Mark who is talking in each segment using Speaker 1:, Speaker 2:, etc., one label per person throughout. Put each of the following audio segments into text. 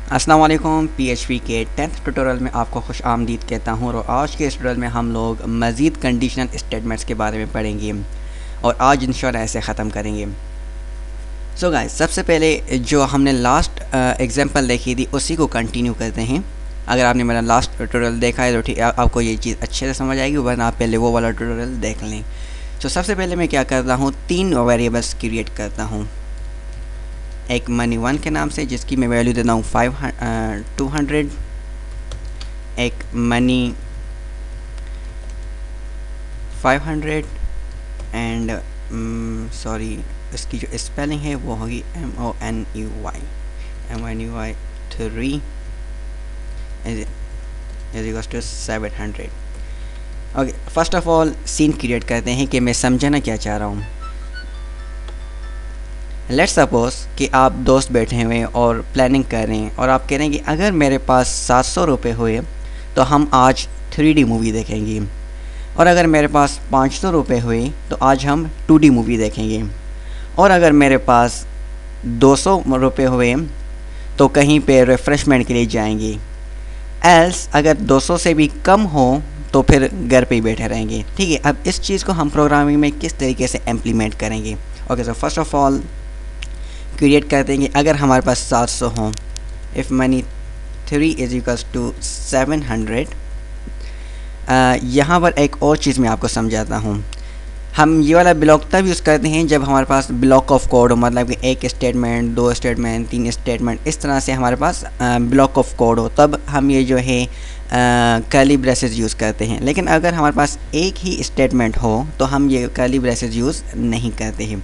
Speaker 1: अस्सलाम वालेकुम। PHP के 10th ट्यूटोरियल में आपको खुश आमदीद कहता हूँ। और आज के इस ट्यूटोरियल में हम लोग मज़ीद कंडीशनल स्टेटमेंट्स के बारे में पढ़ेंगे और आज इंशाल्लाह ऐसे ख़त्म करेंगे। सो गाइस, सबसे पहले जो हमने लास्ट एग्जांपल देखी थी उसी को कंटिन्यू करते हैं। अगर आपने मेरा लास्ट ट्यूटोरियल देखा है तो ठीक आपको ये चीज़ अच्छे से समझ आएगी, वरना आप पहले वो वाला ट्यूटोरियल देख लें। तो सबसे पहले मैं क्या करता हूँ, 3 वेरिएबल्स क्रिएट करता हूँ। एक मनी 1 के नाम से जिसकी मैं वैल्यू देता हूँ 200, एक मनी 500 एंड सॉरी इसकी जो स्पेलिंग है वो होगी MONEY 3 = 700। Okay, first of all scene create करते हैं कि मैं समझाना क्या चाह रहा हूँ। लेट्स सपोज कि आप दोस्त बैठे हुए और प्लानिंग कर रहे हैं और आप कह रहे हैं कि अगर मेरे पास 700 रुपये हुए तो हम आज 3D मूवी देखेंगे, और अगर मेरे पास 500 रुपये हुए तो आज हम 2D मूवी देखेंगे, और अगर मेरे पास 200 रुपये हुए तो कहीं पे रिफ़्रेशमेंट के लिए जाएंगे। एल्स अगर 200 से भी कम हो तो फिर घर पे ही बैठे रहेंगे। ठीक है, अब इस चीज़ को हम प्रोग्रामिंग में किस तरीके से इम्प्लीमेंट करेंगे। Okay, so first of all create करते हैं कि अगर हमारे पास 700 हों, इफ़ मनी 3 = 700। यहाँ पर एक और चीज़ मैं आपको समझाता हूँ। हम ये वाला ब्लॉक तब यूज़ करते हैं जब हमारे पास ब्लॉक ऑफ कोड हो, मतलब कि एक स्टेटमेंट, 2 स्टेटमेंट, 3 स्टेटमेंट, इस तरह से हमारे पास ब्लॉक ऑफ कोड हो, तब हम ये जो है कर्ली ब्रेसेस यूज़ करते हैं। लेकिन अगर हमारे पास एक ही स्टेटमेंट हो तो हम ये कर्ली ब्रेसेस यूज़ नहीं करते हैं।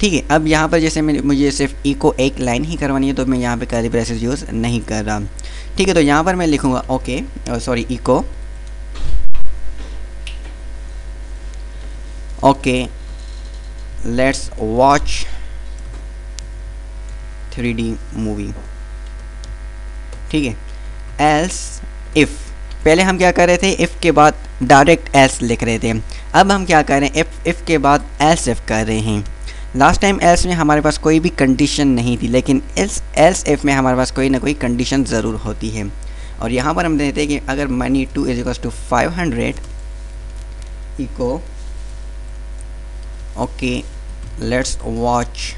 Speaker 1: ठीक है, अब यहाँ पर जैसे मुझे सिर्फ इको एक लाइन ही करवानी है तो मैं यहाँ पे कर्ली ब्रेसेस यूज़ नहीं कर रहा। ठीक है, तो यहाँ पर मैं लिखूँगा okay sorry echo okay let's watch 3D movie. ठीक है, एल्स इफ़, पहले हम क्या कर रहे थे, इफ़ के बाद डायरेक्ट एल्स लिख रहे थे। अब हम क्या कर रहे हैं, इफ़ के बाद एल्स इफ़ कर रहे हैं। लास्ट टाइम एल्स में हमारे पास कोई भी कंडीशन नहीं थी, लेकिन एल्स इफ़ में हमारे पास कोई ना कोई कंडीशन ज़रूर होती है। और यहाँ पर हम देते हैं कि अगर money 2 = 500 echo okay let's watch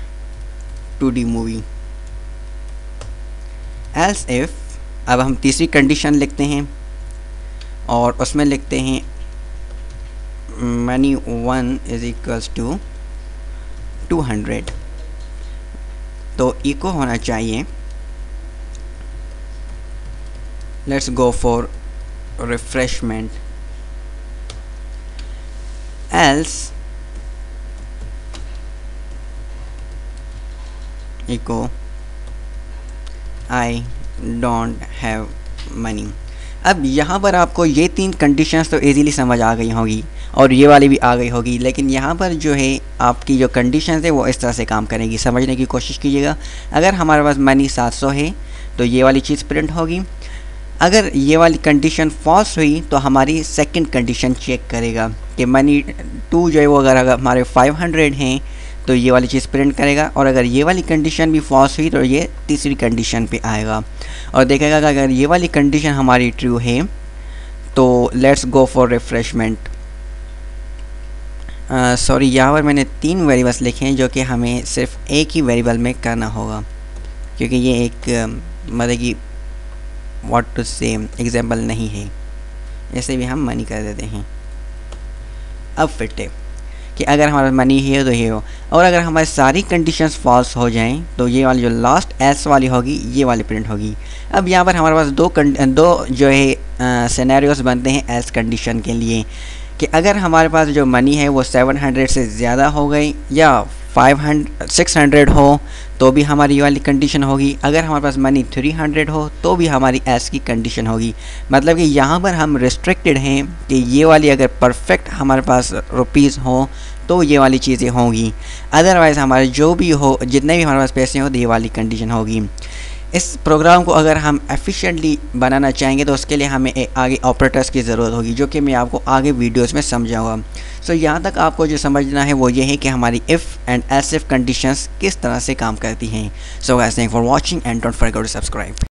Speaker 1: 2D movie. Else if, अब हम तीसरी कंडीशन लिखते हैं और उसमें लिखते हैं मनी 1 = 200। तो इको होना चाहिए, let's go for refreshment, else echo I don't have money. अब यहाँ पर आपको ये 3 कंडीशंस तो इजीली समझ आ गई होगी और ये वाली भी आ गई होगी, लेकिन यहाँ पर जो है आपकी जो कंडीशंस है वो इस तरह से काम करेगी। समझने की कोशिश कीजिएगा। अगर हमारे पास मनी 700 है तो ये वाली चीज़ प्रिंट होगी। अगर ये वाली कंडीशन फॉल्स हुई तो हमारी सेकंड कंडीशन चेक करेगा कि मनी 2 जो है वो अगर हमारे 500 हैं तो ये वाली चीज़ प्रिंट करेगा, और अगर ये वाली कंडीशन भी फॉल्स हुई तो ये तीसरी कंडीशन पे आएगा और देखेगा कि अगर ये वाली कंडीशन हमारी ट्रू है तो let's go for refreshment. Sorry, यहाँ पर मैंने 3 वेरिएबल्स लिखे हैं जो कि हमें सिर्फ एक ही वेरिएबल में करना होगा, क्योंकि ये एक मतलब कि व्हाट टू से एग्जाम्पल नहीं है। ऐसे भी हम मनी कर देते हैं। अब फिट है कि अगर हमारा मनी है तो ये हो, और अगर हमारी सारी कंडीशंस फॉल्स हो जाएं तो ये वाली जो लास्ट एल्स वाली होगी ये वाली प्रिंट होगी। अब यहाँ पर हमारे पास दो जो है सिनेरियोस बनते हैं एल्स कंडीशन के लिए, कि अगर हमारे पास जो मनी है वो 700 से ज़्यादा हो गई या 600 हो तो भी हमारी ये वाली कंडीशन होगी। अगर हमारे पास मनी 300 हो तो भी हमारी एस की कंडीशन होगी। मतलब कि यहाँ पर हम रिस्ट्रिक्टेड हैं कि ये वाली अगर परफेक्ट हमारे पास रुपीज़ हो तो ये वाली चीज़ें होंगी, अदरवाइज़ हमारे जो भी हो, जितने भी हमारे पास पैसे हो तो ये वाली कंडीशन होगी। इस प्रोग्राम को अगर हम एफिशिएंटली बनाना चाहेंगे तो उसके लिए हमें आगे ऑपरेटर्स की ज़रूरत होगी, जो कि मैं आपको आगे वीडियोस में समझाऊंगा। सो यहाँ तक आपको जो समझना है वो ये है कि हमारी if and else if conditions किस तरह से काम करती हैं। So guys, thank for watching and don't forget to subscribe.